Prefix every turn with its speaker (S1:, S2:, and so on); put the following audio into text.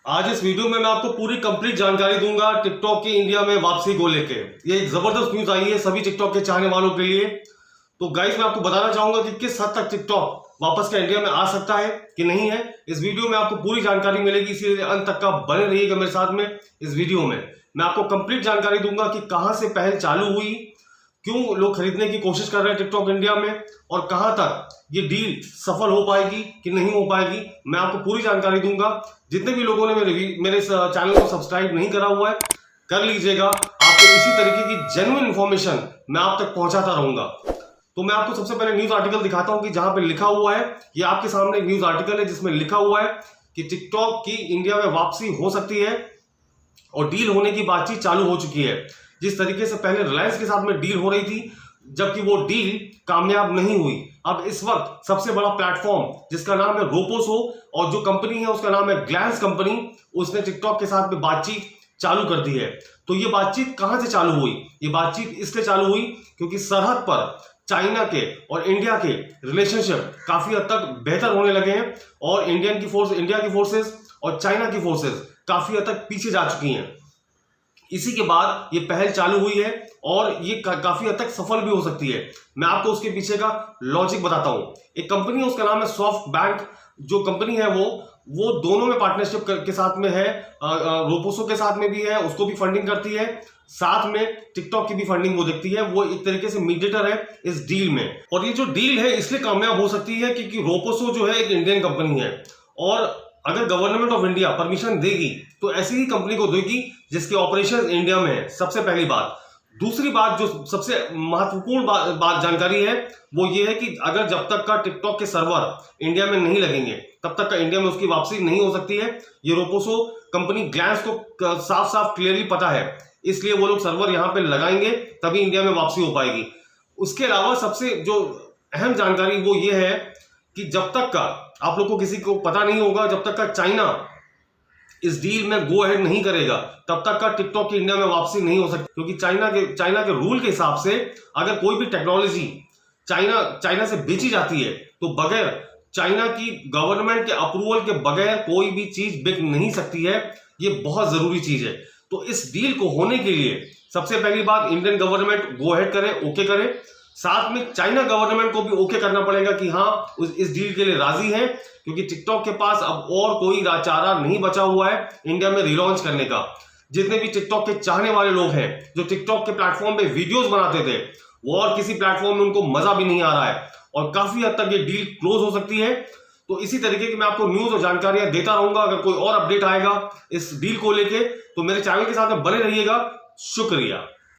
S1: आज इस वीडियो में मैं आपको पूरी कंप्लीट जानकारी दूंगा टिकटॉक की इंडिया में वापसी को लेके। ये एक जबरदस्त न्यूज आई है सभी टिकटॉक के चाहने वालों के लिए। तो गाइस मैं आपको बताना चाहूंगा कि किस हद तक टिकटॉक वापस के इंडिया में आ सकता है कि नहीं है। इस वीडियो में आपको पूरी जानकारी मिलेगी, इसीलिए अंत तक का बने रहिएगा मेरे साथ में। इस वीडियो में मैं आपको कंप्लीट जानकारी दूंगा कि कहां से पहल चालू हुई, क्यों लोग खरीदने की कोशिश कर रहे हैं टिकटॉक इंडिया में, और कहां तक ये डील सफल हो पाएगी कि नहीं हो पाएगी। मैं आपको पूरी जानकारी दूंगा। जितने भी लोगों ने मेरे इस चैनल को सब्सक्राइब नहीं करा हुआ है, कर लीजिएगा। आपको इसी तरीके की जेन्युइन इंफॉर्मेशन मैं आप तक पहुंचाता रहूंगा। तो मैं आपको सबसे पहले न्यूज आर्टिकल दिखाता हूं कि जहां पे लिखा हुआ है, ये आपके सामने एक न्यूज आर्टिकल है जिसमें लिखा हुआ है कि टिकटॉक की इंडिया में वापसी हो सकती है और डील होने की बातचीत चालू हो चुकी है। जिस तरीके से पहले रिलायंस के साथ में डील हो रही थी, जबकि वो डील कामयाब नहीं हुई, अब इस वक्त सबसे बड़ा प्लेटफॉर्म जिसका नाम है रोपोसो और जो कंपनी है उसका नाम है ग्लैंस कंपनी, उसने टिकटॉक के साथ में बातचीत चालू कर दी है। तो ये बातचीत कहां से चालू हुई? ये बातचीत इसलिए चालू हुई क्योंकि सरहद पर चाइना के और इंडिया के रिलेशनशिप काफी हद तक बेहतर होने लगे हैं और इंडिया की फोर्सेस और चाइना की फोर्सेस काफी हद तक पीछे जा चुकी हैं। इसी के बाद ये पहल चालू हुई है और ये काफी हद तक सफल भी हो सकती है। मैं आपको उसके पीछे का लॉजिक बताता हूं। एक कंपनी है, उसका नाम है सॉफ्ट बैंक। जो कंपनी है वो दोनों में पार्टनरशिप के साथ में है, रोपोसो के साथ में भी है, उसको भी फंडिंग करती है, साथ में टिकटॉक की भी फंडिंग वो देखती है। वो एक तरीके से मीडिएटर है इस डील में। और ये जो डील है इसलिए कामयाब हो सकती है क्योंकि रोपोसो जो है एक इंडियन कंपनी है और अगर गवर्नमेंट ऑफ इंडिया परमिशन देगी तो ऐसी ही कंपनी को देगी जिसके ऑपरेशन इंडिया में है। सबसे पहली बात। दूसरी बात, जो सबसे महत्वपूर्ण बात जानकारी है, वो ये है कि अगर जब तक का टिकटॉक के सर्वर इंडिया में नहीं लगेंगे तब तक का इंडिया में उसकी वापसी नहीं हो सकती है। ये रोपोसो कंपनी ग्लैंस को साफ साफ क्लियरली पता है, इसलिए वो लोग सर्वर यहां पे लगाएंगे तभी इंडिया में वापसी हो पाएगी। उसके अलावा सबसे जो अहम जानकारी वो ये है कि जब तक का आप लोग को किसी को पता नहीं होगा, जब तक का चाइना इस डील में गो अहेड नहीं करेगा तब तक का टिकटॉक की इंडिया में वापसी नहीं हो सकती। क्योंकि चाइना के रूल के हिसाब से अगर कोई भी टेक्नोलॉजी चाइना से बेची जाती है तो बगैर चाइना की गवर्नमेंट के अप्रूवल के बगैर कोई भी चीज बिक नहीं सकती है। ये बहुत जरूरी चीज है। तो इस डील को होने के लिए सबसे पहली बात, इंडियन गवर्नमेंट गो अहेड करे, ओके करे। साथ में चाइना गवर्नमेंट को भी ओके करना पड़ेगा कि हाँ इस डील के लिए राजी है, क्योंकि टिकटॉक के पास अब और कोई चारा नहीं बचा हुआ है इंडिया में रिलॉन्च करने का। जितने भी टिकटॉक के चाहने वाले लोग हैं जो टिकटॉक के प्लेटफॉर्म पे वीडियोस बनाते थे, वो और किसी प्लेटफॉर्म में उनको मजा भी नहीं आ रहा है और काफी हद तक ये डील क्लोज हो सकती है। तो इसी तरीके की मैं आपको न्यूज और जानकारियां देता रहूंगा। अगर कोई और अपडेट आएगा इस डील को लेके तो मेरे चैनल के साथ में बने रहिएगा। शुक्रिया।